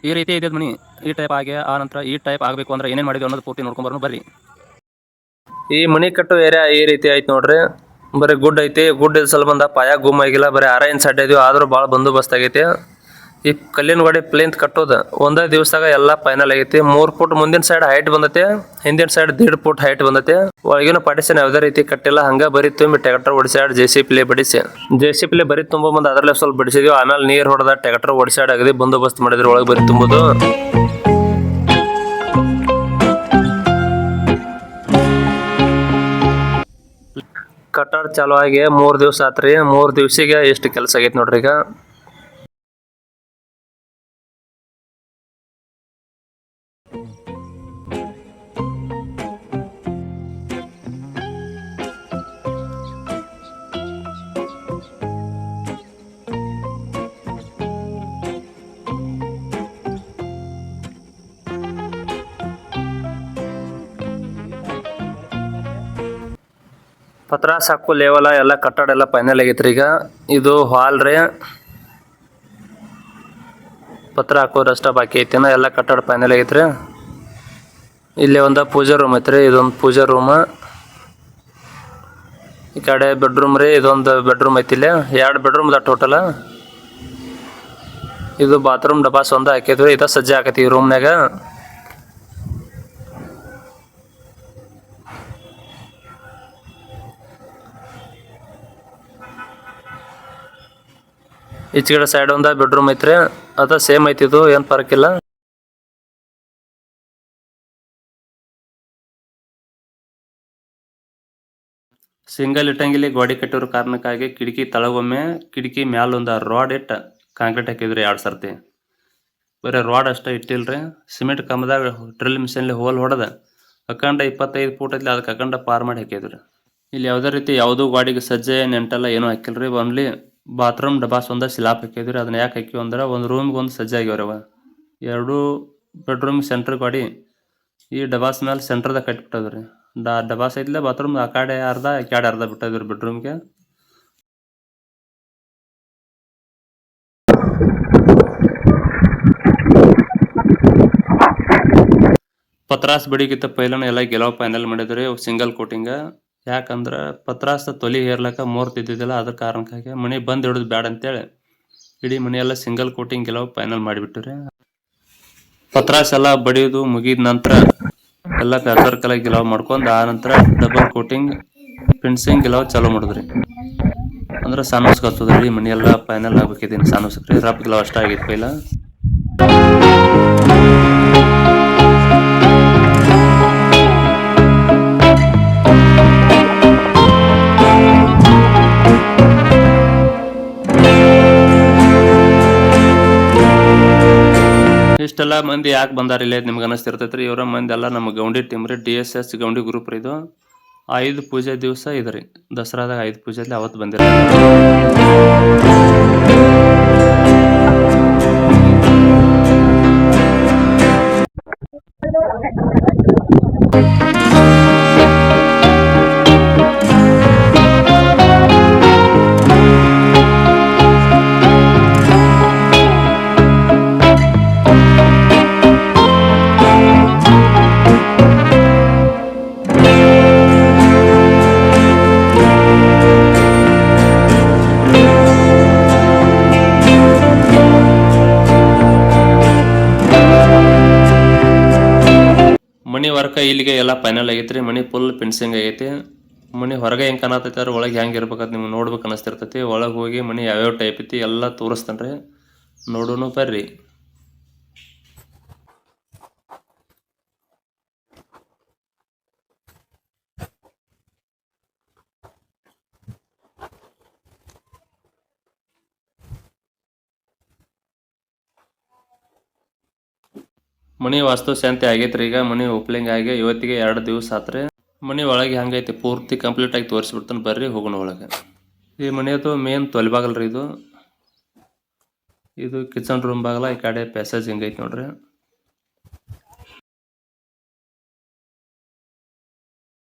ಈ ರೀತಿ ಇದೆ ಮನಿ. ಈ ಟೈಪ್ ಆಗಿ ಆ ನಂತರ ಈ ಟೈಪ್ ಆಗಬೇಕು ಅಂದ್ರೆ ಏನೇನು ಮಾಡಿದ್ವಿ ಅನ್ನೋದು ಪೂರ್ತಿ ನೋಡ್ಕೊಂಬರೋಣ ಬರ್ರಿ. ಈ ಮನಿ ಕಟ್ಟೋ ಏರಿಯಾ ಈ ರೀತಿ ಐತಿ ನೋಡ್ರಿ. ಬರೀ ಗುಡ್ ಐತಿ. ಗುಡ್ ಇದ್ ಸಂಬಂಧ ಪಾಯ ಗುಮ್ ಆಗಿಲ್ಲ. ಬರೀ 6 ಇಂಚ್ ಅಡ್ಡ ಇದೀವಿ ಆದ್ರೂ ಭಾಳ ಬಂದೋಬಸ್ತ್ ಆಗೈತಿ. ಈ ಕಲ್ಲಿನ ಗೋಡೆ ಪ್ಲೇನ್ ಕಟ್ಟೋದು ಒಂದೇ ದಿವಸದಾಗ ಎಲ್ಲ ಫೈನಲ್ ಆಗೈತಿ. 3 ಫುಟ್ ಮುಂದಿನ ಸೈಡ್ ಹೈಟ್ ಬಂದೈತಿ, ಹಿಂದಿನ ಸೈಡ್ 1.5 ಫುಟ್ ಹೈಟ್ ಬಂದೈತಿ. ಒಳಗಿನ ಪಾರ್ಟಿಷನ್ ಯಾವುದೇ ರೀತಿ ಕಟ್ಟಿಲ್ಲ, ಹಂಗ ಬರೀ ತುಂಬಿ ಟ್ರ್ಯಾಕ್ಟರ್ ಓಡಿಸಾಡ್ JCB ಬಡಿಸಿ JCB ಬರೀ ತುಂಬ ಬಂದು ಅದರಲ್ಲೇ ಸ್ವಲ್ಪ ಬಡಿಸಿದ್ವಿ. ಆಮೇಲೆ ನೀರ್ ಹೊಡೆದ ಟ್ರ್ಯಾಕ್ಟರ್ ಓಡಿಸಾಡ್ ಆಗದೆ ಬಂದೋಬಸ್ತ್ ಮಾಡಿದ್ರು ಒಳಗೆ ಬರೀ ತುಂಬೋದು. ಕಟ್ಟಡ ಚಾಲು ಆಗಿ 3 ದಿವಸ ಆತ್ರಿ. 3 ದಿವಸಿಗೆ ಎಷ್ಟು ಕೆಲಸ ಆಗೈತಿ ನೋಡ್ರಿ. ಈಗ ಪತ್ರಾಸ್ ಹಾಕು ಲೇವಲ ಎಲ್ಲ ಕಟ್ಟಡ ಎಲ್ಲ ಫೈನಲ್ ಆಗೈತ್ರಿ. ಈಗ ಇದು ಹಾಲ್ ರೀ. ಪತ್ರ ಹಾಕೋದಷ್ಟ ಬಾಕಿ ಐತಿನ. ಎಲ್ಲ ಕಟ್ಟಡ ಫೈನಲ್ ಆಗೈತ್ರಿ. ಇಲ್ಲಿ ಒಂದು ಪೂಜಾ ರೂಮ್ ಐತ್ರಿ. ಇದೊಂದು ಪೂಜಾ ರೂಮ್. ಈ ಕಡೆ ಬೆಡ್ರೂಮ್ ರೀ. ಇದೊಂದು ಬೆಡ್ರೂಮ್ ಐತಿ. ಇಲ್ಲಿ 2 ಬೆಡ್ರೂಮ್ ಅದ ಟೋಟಲ್. ಇದು ಬಾತ್ರೂಮ್ ಡಬಾಸ್ ಒಂದು ಹಾಕಿದ್ವಿ. ಇದ ಸಜ್ಜೆ ಹಾಕತಿ ಈ ರೂಮ್ನಾಗ. ಈಚೆಗಡೆ ಸೈಡ್ ಒಂದು ಬೆಡ್ರೂಮ್ ಐತ್ರಿ. ಅದ ಸೇಮ್ ಐತಿ, ಇದು ಏನ್ ಫರಕ್ ಇಲ್ಲ. ಸಿಂಗಲ್ ಇಟ್ಟಂಗಿಲಿ ಗೋಡೆ ಕಟ್ಟಿರೋ ಕಾರಣಕ್ಕಾಗಿ ಕಿಟಕಿ ತಳಗೊಮ್ಮೆ, ಕಿಟಕಿ ಮ್ಯಾಲೊಂದು ರಾಡ್ ಇಟ್ಟು ಕಾಂಕ್ರೀಟ್ ಹಾಕಿದ್ರಿ 2 ಸರ್ತಿ. ಬರೀ ರಾಡ್ ಅಷ್ಟೇ ಇಟ್ಟಿಲ್ರಿ. ಸಿಮೆಂಟ್ ಕಂಬದಾಗ ಡ್ರಿಲ್ ಮಿಷನ್ಲಿ ಹೋಲ್ ಹೊಡೆದ ಅಖಂಡ 25 ಫೂಟ್ ಐತಿ, ಅದಕ್ಕೆ ಅಖಂಡ ಪಾರ್ ಮಾಡಿ ಹಾಕಿದ್ರಿ. ಇಲ್ಲಿ ಯಾವುದೇ ರೀತಿ ಯಾವುದೂ ಗಾಡಿಗೆ ಸಜ್ಜೆ ನೆಂಟಲ್ಲ ಏನೂ ಹಾಕಿಲ್ರಿ. ಓನ್ಲಿ ಬಾತ್ರೂಮ್ ಡಬಾಸ್ ಒಂದು ಸ್ಲಾಪ್ ಹಾಕಿದ್ರಿ. ಅದನ್ನ ಯಾಕೆ ಹಾಕಿವಿ ಅಂದ್ರೆ ಒಂದು ರೂಮ್ಗೆ ಒಂದು ಸಜ್ಜೆ ಆಗ್ಯಾವ್ರವ. 2 ಬೆಡ್ರೂಮ್ ಸೆಂಟ್ರ್ ಗಾಡಿ ಈ ಡಬಾಸ್ ಮೇಲೆ ಸೆಂಟ್ರದಾಗ ಕಟ್ಟಿಬಿಟ್ಟದ್ರಿ. ಡಬಾಸ್ ಐತ್ಲೆ ಬಾತ್ರೂಮ್ ಆ ಕಡೆ ಅರ್ಧ ಈ ಕಡೆ ಅರ್ಧ ಬಿಟ್ಟಿದ್ರಿ ಬೆಡ್ರೂಮ್ಗೆ. ಪತ್ರಾಸ್ ಬಡಿಗಿತ್ತ ಪೈಲನ ಎಲ್ಲ ಗೆಲವ್ ಫೈನಲ್ ಮಾಡಿದ್ರಿ ಸಿಂಗಲ್ ಕೋಟಿಂಗ್. ಯಾಕಂದ್ರೆ ಪತ್ರಾಸ್ ತೊಲಿ ಹೇರ್ಲಕ್ಕ ಮೋರ್ತ್ ಇದ್ದಿದ್ದಿಲ್ಲ. ಅದ್ರ ಕಾರಣಕ್ಕಾಗಿ ಮನೆ ಬಂದ್ ಹಿಡಿದು ಬ್ಯಾಡ ಅಂತೇಳಿ ಇಡೀ ಮನೆಯೆಲ್ಲ ಸಿಂಗಲ್ ಕೋಟಿಂಗ್ ಗೆಲವ್ ಫೈನಲ್ ಮಾಡಿಬಿಟ್ರಿ. ಪತ್ರಾಸ್ ಎಲ್ಲ ಬಡಿಯೋದು ಮುಗಿದ ನಂತರ ಎಲ್ಲ ಪೇಪರ್ ಕಲ ಗಿಲಾವ್ ಮಾಡ್ಕೊಂಡು ಆ ನಂತರ ಡಬಲ್ ಕೋಟಿಂಗ್ ಫಿನಿಶಿಂಗ್ ಗಿಲಾವ್ ಚಾಲೂ ಮಾಡಿದ್ರಿ. ಅಂದ್ರೆ ಸಾನೂಸ್ ಹತ್ತದ್ರಿ. ಮನೆ ಎಲ್ಲ ಫೈನಲ್ ಆಗ್ಬೇಕಿದ್ದೀನಿ ಸಾನೂಸ್ಕ್ರಿ. ರಫ್ ಗಿಲಾವ್ ಅಷ್ಟ ಆಗೈತಿ ಪೈಲ. ಇಷ್ಟೆಲ್ಲ ಮಂದಿ ಯಾಕೆ ಬಂದಾರ ಇಲ್ಲ ನಿಮ್ಗೆ ಅನಿಸ್ತಿರ್ತೈತ್ರಿ. ಇವರ ಮಂದಿ ಎಲ್ಲ ನಮ್ಮ ಗೌಂಡಿ ಟೀಮ್ ರೀ. DSS ಗೌಂಡಿ ಗ್ರೂಪ್ ರೀ. ಇದು 5 ಪೂಜೆ ದಿವಸ ಇದ್ರಿ. ದಸರಾದಾಗ 5 ಪೂಜೆಲಿ ಅವತ್ತು ಬಂದಿರ. ಮನಿ ವರ್ಕ ಇಲ್ಲಿಗೆ ಎಲ್ಲ ಫೈನಲ್ ಆಗೈತ್ರಿ. ಮನಿ ಫುಲ್ ಫಿನಿಶಿಂಗ್ ಆಗೈತಿ. ಮನಿ ಹೊರಗೆ ಹೆಂಗೆ ಕಾಣತೈತೆ ಒಳಗೆ ಹೆಂಗೆ ಇರ್ಬೇಕಂತ ನಿಮ್ಗೆ ನೋಡ್ಬೇಕು ಅನಿಸ್ತಿರ್ತೈತಿ. ಒಳಗೆ ಹೋಗಿ ಮನಿ ಯಾವ್ಯಾವ ಟೈಪ್ ಐತಿ ಎಲ್ಲ ತೋರಿಸ್ತೇನೆ ರೀ. ನೋಡೋಣ ಬರ್ರಿ. ಮನಿ ವಾಸ್ತು ಶಾಂತಿ ಆಗೈತ್ರಿ. ಈಗ ಮನಿ ಓಪನಿಂಗ್ ಆಗಿ ಇವತ್ತಿಗೆ 2 ದಿವಸ ಆತ್ರಿ. ಮನಿ ಒಳಗೆ ಹೆಂಗೈತಿ ಪೂರ್ತಿ ಕಂಪ್ಲೀಟ್ ಆಗಿ ತೋರಿಸ್ಬಿಡ್ತಾನೆ ಬರ್ರಿ ಹೋಗೋಣ ಒಳಗೆ. ಈ ಮನೆಯದು ಮೇನ್ ತೊಲಿಬಾಗಲ್ ರೀ. ಇದು ಕಿಚನ್ ರೂಮ್ ಬಾಗಲ. ಈ ಕಡೆ ಪ್ಯಾಸೇಜ್ ಹಿಂಗೈತಿ ನೋಡ್ರಿ.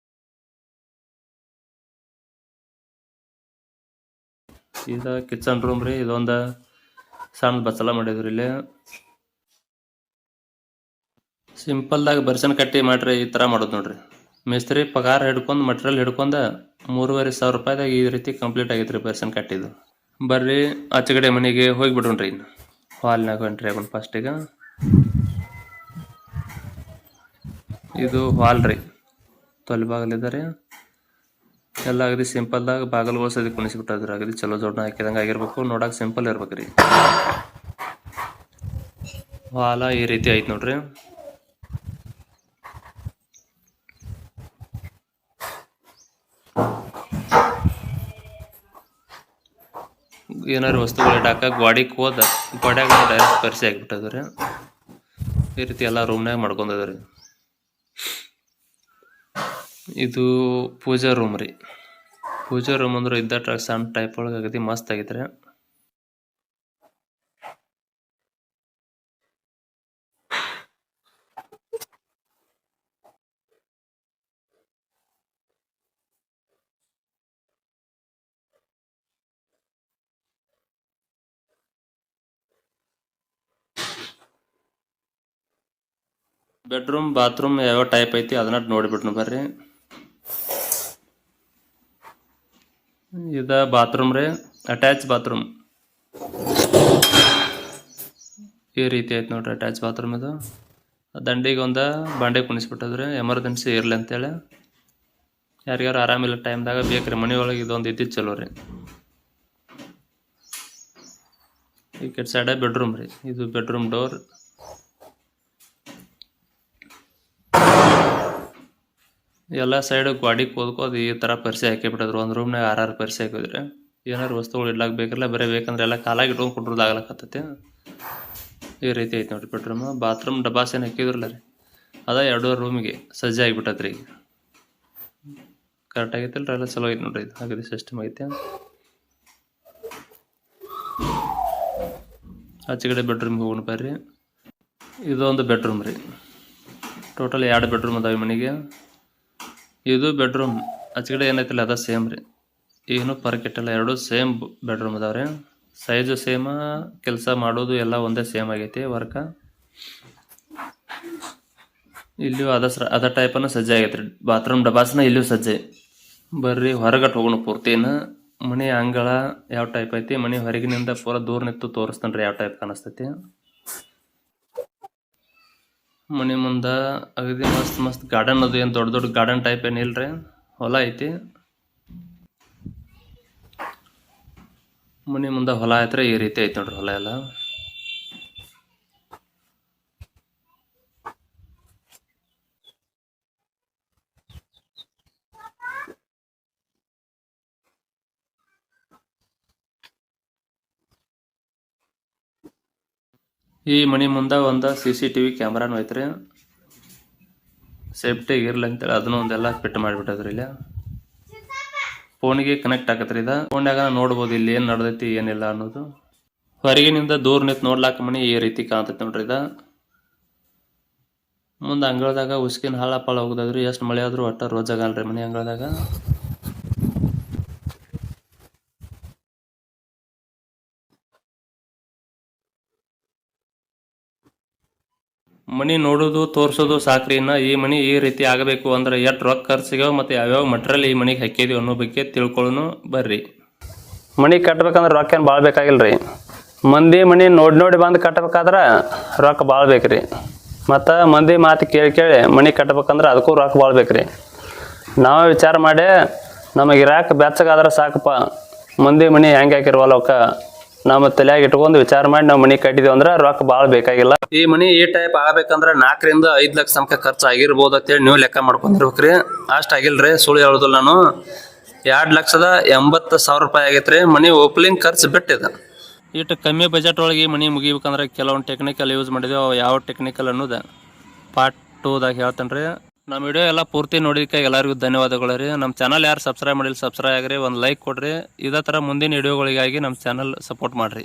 ಇದು ಕಿಚನ್ ರೂಮ್ ರೀ. ಇದೊಂದು ಸಣ್ಣ ಬಚ್ಚಲ ಮಾಡಿದ್ರಿ ಇಲ್ಲಿ. ಸಿಂಪಲ್ದಾಗ ಬರ್ಸನ್ ಕಟ್ಟಿ ಮಾಡ್ರಿ ಈ ಥರ ಮಾಡೋದು ನೋಡ್ರಿ. ಮೇಸ್ತ್ರಿ ಪಗಾರ ಹಿಡ್ಕೊಂಡು ಮಟ್ರಿಯಲ್ ಹಿಡ್ಕೊಂಡು 3,500 ರೂಪಾಯಿದಾಗ ಈ ರೀತಿ ಕಂಪ್ಲೀಟ್ ಆಗೈತ್ರಿ ಬರ್ಸನ್ ಕಟ್ಟಿದ್ದು. ಬರ್ರಿ ಆಚೆಗಡೆ ಮನೆಗೆ ಹೋಗಿಬಿಡ್ರಿ. ಇನ್ನು ಹಾಲ್ನಾಗ ಎಂಟ್ರಿ ಆಗೋಣ. ಫಸ್ಟಿಗೆ ಇದು ಹಾಲ್ ರೀ, ತೊಲೆ ಬಾಗಿಲಿದ್ದಾರೆ ಎಲ್ಲ ಅಗದಿ ಸಿಂಪಲ್ದಾಗ ಬಾಗಲ್ಗಳು ಸದಿ ಕುಣಿಸ್ಬಿಟ್ಟದ್ರಿ. ಅಗದಿ ಚಲೋ ಜೋಡಣ ಹಾಕಿದಂಗೆ ಆಗಿರ್ಬೇಕು, ನೋಡಕ್ಕೆ ಸಿಂಪಲ್ ಇರ್ಬೇಕ್ರಿ. ಹಾಲ ಈ ರೀತಿ ಐತೆ ನೋಡ್ರಿ. ಏನಾರು ವಸ್ತುಗಳು ಇಡಾಕ ಗೋಡಿಗೆ ಹೋದ ಗೋಡ್ಯಾಗ ಡೈರೆಕ್ಟ್ ಪರಿಸಿ ಆಗಿಬಿಟ್ಟದ್ರಿ. ಈ ರೀತಿ ಎಲ್ಲ ರೂಮ್ನಾಗ ಮಾಡ್ಕೊಂಡದ್ರಿ. ಇದು ಪೂಜಾ ರೂಮ್ ರೀ. ಪೂಜಾ ರೂಮ್ ಅಂದ್ರೆ ಇದ್ದ ಸಣ್ಣ ಟೈಪ್ ಒಳಗೆ ಅಗದಿ ಮಸ್ತ್ ಆಗೈತ್ರಿ. ಬೆಡ್ರೂಮ್ ಬಾತ್ರೂಮ್ ಯಾವ ಟೈಪ್ ಐತಿ ಅದನ್ನ ನೋಡಿಬಿಟ್ನು ಬರ್ರಿ. ಇದ ಬಾತ್ರೂಮ್ ರೀ, ಅಟ್ಯಾಚ್ ಬಾತ್ರೂಮ್ ಈ ರೀತಿ ಐತಿ ನೋಡ್ರಿ. ಅಟ್ಯಾಚ್ ಬಾತ್ರೂಮ್ ಇದು ದಂಡಿಗೆ ಒಂದು ಬಾಂಡೆ ಕುಣಿಸ್ಬಿಟ್ಟದ್ರಿ, ಎಮರ್ಜೆನ್ಸಿ ಇರ್ಲಿ ಅಂತೇಳಿ. ಯಾರಿಗಾರು ಆರಾಮಿಲ್ಲ ಟೈಮ್ದಾಗ ಬೇಕ್ರಿ ಮನೆ ಒಳಗೆ ಇದೊಂದು ಇದ್ದಿದ್ದು ಚಲೋ ರೀ. ಈ ಕಡೆ ಸೈಡ ಬೆಡ್ರೂಮ್ ರೀ. ಇದು ಬೆಡ್ರೂಮ್ ಡೋರ್. ಎಲ್ಲ ಸೈಡ್ ಗಾಡಿಗೆ ಕೋದ್ಕೋದು ಈ ಥರ ಪರಿಸಿ ಹಾಕಿಬಿಟ್ಟಿದ್ರು. ಒಂದು ರೂಮ್ನಾಗ 6 ಪರಿಸಿ ಹಾಕಿದ್ರಿ. ಏನಾರು ವಸ್ತುಗಳು ಇಡ್ಲಾಕ ಬೇಕಿಲ್ಲ, ಬರೀ ಬೇಕಂದ್ರೆ ಎಲ್ಲ ಕಾಲಾಗಿ ಇಟ್ಕೊಂಡು ಕುಟ್ರದ್ದು ಆಗ್ಲಕತ್ತೈತಿ. ಈ ರೀತಿ ಐತೆ ನೋಡ್ರಿ ಬೆಡ್ರೂಮ್. ಬಾತ್ರೂಮ್ ಡಬಾಸ್ ಏನು ಹಾಕಿದ್ರಲ್ಲ ರೀ, ಅದ 2 ರೂಮಿಗೆ ಸಜ್ಜೆ ಆಗಿಬಿಟ್ಟದ್ರಿ. ಈಗ ಕರೆಕ್ಟ್ ಆಗೈತಿಲ್ಲ ರೀ, ಎಲ್ಲ ಚಲೋ ಐತೆ ನೋಡ್ರಿ. ಇದು ಹಾಗೆ ಸಿಸ್ಟಮ್ ಐತೆ. ಆಚೆಗಡೆ ಬೆಡ್ರೂಮ್ಗೆ ಹೋಗೋಣ ಬರ್ರಿ. ಇದೊಂದು ಬೆಡ್ರೂಮ್ ರೀ. ಟೋಟಲ್ 2 ಬೆಡ್ರೂಮ್ ಅದಾವೆ ಮನೆಗೆ. ಇದು ಬೆಡ್ರೂಮ್. ಆಚೆಗಡೆ ಏನೈತಿಲ್ಲ ಅದ ಸೇಮ್ ರೀ, ಏನು ಫರ್ಕ್ ಇಟ್ಟಲ್ಲ. 2 ಸೇಮ್ ಬೆಡ್ರೂಮ್ ಅದಾವ್ರಿ. ಸೈಜು ಸೇಮ, ಕೆಲಸ ಮಾಡೋದು ಎಲ್ಲ ಒಂದೇ ಸೇಮ್ ಆಗೈತಿ ವರ್ಕ. ಇಲ್ಲಿಯೂ ಅದ ಟೈಪನ್ನು ಸಜ್ಜೆ ಆಗೈತೆ ರೀ. ಬಾತ್ರೂಮ್ ಡಬಾಸ್ನ ಇಲ್ಲಿಯೂ ಸಜ್ಜೆ. ಬರ್ರಿ ಹೊರಗಟ್ಟು ಹೋಗೋಣ ಪೂರ್ತಿನ. ಮನೆ ಅಂಗಳ ಯಾವ ಟೈಪ್ ಐತಿ, ಮನೆ ಹೊರಗಿನಿಂದ ಪೂರ ದೂರ ನಿಂತು ತೋರಿಸ್ತಾನೆ ರೀ ಯಾವ ಟೈಪ್ ಕಾಣಿಸ್ತೈತಿ. ಮನೆ ಮುಂದೆ ಅಗದಿ ಮಸ್ತ್ ಮಸ್ತ್ ಗಾರ್ಡನ್ ಅದು. ಏನು ದೊಡ್ಡ ದೊಡ್ಡ ಗಾರ್ಡನ್ ಟೈಪ್ ಏನಿಲ್ರಿ, ಹೊಲ ಐತಿ. ಮನೆ ಮುಂದೆ ಹೊಲ ಐತ್ರಿ, ಈ ರೀತಿ ಐತಿ ನೋಡ್ರಿ ಹೊಲ ಎಲ್ಲ. ಈ ಮನೆ ಮುಂದೆ ಒಂದು CCTV ಕ್ಯಾಮ್ರಾನು ಐತ್ರಿ. ಸೇಫ್ಟಿಗೆ ಇರ್ಲಿ ಅಂತೇಳಿ ಅದನ್ನು ಒಂದೆಲ್ಲ ಫಿಟ್ ಮಾಡಿಬಿಟ್ಟದ್ರಿ. ಇಲ್ಲಿ ಫೋನಿಗೆ ಕನೆಕ್ಟ್ ಆಗತ್ರಿ. ಇದು ಫೋನ್ಯಾಗ ನೋಡ್ಬೋದು ಇಲ್ಲಿ ಏನು ನಡೆದೈತಿ ಏನಿಲ್ಲ ಅನ್ನೋದು. ಹೊರಗಿನಿಂದ ದೂರ ನಿಂತು ನೋಡ್ಲಾಕ ಮನೆ ಈ ರೀತಿ ಕಾಣ್ತೈತಿ ನೋಡ್ರಿ. ಇದು ಮುಂದೆ ಅಂಗಳದಾಗ ಉಸ್ಕಿನ ಹಾಳ ಪಾಳ ಹೋಗುದದ್ರಿ. ಎಷ್ಟು ಮಳೆ ಆದ್ರೂ ಒಟ್ಟ ರೋಜಾಗಲ್ರಿ ಮನೆ ಅಂಗಳದಾಗ. ಮನಿ ನೋಡೋದು ತೋರ್ಸೋದು ಸಾಕ್ರಿ. ಇನ್ನ ಈ ಮನಿ ಈ ರೀತಿ ಆಗಬೇಕು ಅಂದ್ರೆ ಎಷ್ಟು ರೊಕ್ಕ ಖರ್ಚಿಗೆ ಮತ್ತೆ ಯಾವ್ಯಾವ ಮಟೀರಿಯಲ್ ಈ ಮನಿಗೆ ಹಾಕಿದೀವಿ ಅನ್ನೋ ಬಗ್ಗೆ ತಿಳ್ಕೊಳ್ಳೋನು ಬರ್ರಿ. ಮನಿ ಕಟ್ಬೇಕಂದ್ರೆ ರೊಕ್ಕ ಏನು ಭಾಳ ಬೇಕಾಗಿಲ್ರಿ. ಮಂದಿ ಮನಿ ನೋಡಿ ಬಂದು ಕಟ್ಟಬೇಕಾದ್ರೆ ರೊಕ್ಕ ಭಾಳ ಬೇಕ್ರಿ. ಮತ್ತು ಮಂದಿ ಮಾತು ಕೇಳಿ ಮನಿ ಕಟ್ಬೇಕಂದ್ರೆ ಅದಕ್ಕೂ ರೊಕ್ಕ ಭಾಳ ಬೇಕ್ರಿ. ನಾವು ವಿಚಾರ ಮಾಡಿ ನಮಗೆ ಇರಾಕ ಬೆಚ್ಚಗಾದ್ರೆ ಸಾಕಪ್ಪ, ಮಂದಿ ಮನಿ ಹೆಂಗೆ ಹಾಕಿರ್ವಲ್ಲವಕ್ಕ ನಮ್ಮ ತಲೆಯಾಗ ಇಟ್ಕೊಂಡು ವಿಚಾರ ಮಾಡಿ ನಾವು ಮನಿ ಕಟ್ಟಿದೀವಿ ಅಂದ್ರೆ ರೊಕ್ಕ ಭಾಳ ಬೇಕಾಗಿಲ್ಲ. ಈ ಮನಿ ಈ ಟೈಪ್ ಆಗಬೇಕಂದ್ರೆ 4 ರಿಂದ 5 ಲಕ್ಷ ತನಕ ಖರ್ಚು ಆಗಿರ್ಬೋದು ಅಂತೇಳಿ ನೀವು ಲೆಕ್ಕ ಮಾಡ್ಕೊಂಡಿರ್ಬೇಕ್ರಿ. ಅಷ್ಟು ಆಗಿಲ್ರಿ, ಸುಳ್ಳು ಹೇಳೋದಿಲ್ಲ ನಾನು. 2,80,000 ರೂಪಾಯಿ ಆಗೈತ್ರಿ ಮನಿ ಓಪನಿಂಗ್ ಖರ್ಚು ಬಿಟ್ಟಿದೆ. ಇಟ್ಟು ಕಮ್ಮಿ ಬಜೆಟ್ ಒಳಗೆ ಮನಿ ಮುಗಿಬೇಕಂದ್ರೆ ಕೆಲವೊಂದು ಟೆಕ್ನಿಕಲ್ ಯೂಸ್ ಮಾಡಿದೆವು. ಅವು ಯಾವ ಟೆಕ್ನಿಕಲ್ ಅನ್ನೋದು ಪಾರ್ಟ್ 2ದಾಗ ಹೇಳ್ತೇನೆ ರೀ. ನಮ್ಮ ವಿಡಿಯೋ ಎಲ್ಲ ಪೂರ್ತಿ ನೋಡಿದಕ್ಕೆ ಎಲ್ಲರಿಗೂ ಧನ್ಯವಾದಗಳು ರೀ. ನಮ್ಮ ಚಾನಲ್ ಯಾರು ಸಬ್ಸ್ಕ್ರೈಬ್ ಮಾಡಿಲ್ಲ ಸಬ್ಸ್ಕ್ರೈಬ್ ಆಗಿರಿ, ಒಂದು ಲೈಕ್ ಕೊಡ್ರಿ. ಇದೇ ಥರ ಮುಂದಿನ ವಿಡಿಯೋಗಳಿಗಾಗಿ ನಮ್ಮ ಚಾನಲ್ ಸಪೋರ್ಟ್ ಮಾಡಿರಿ.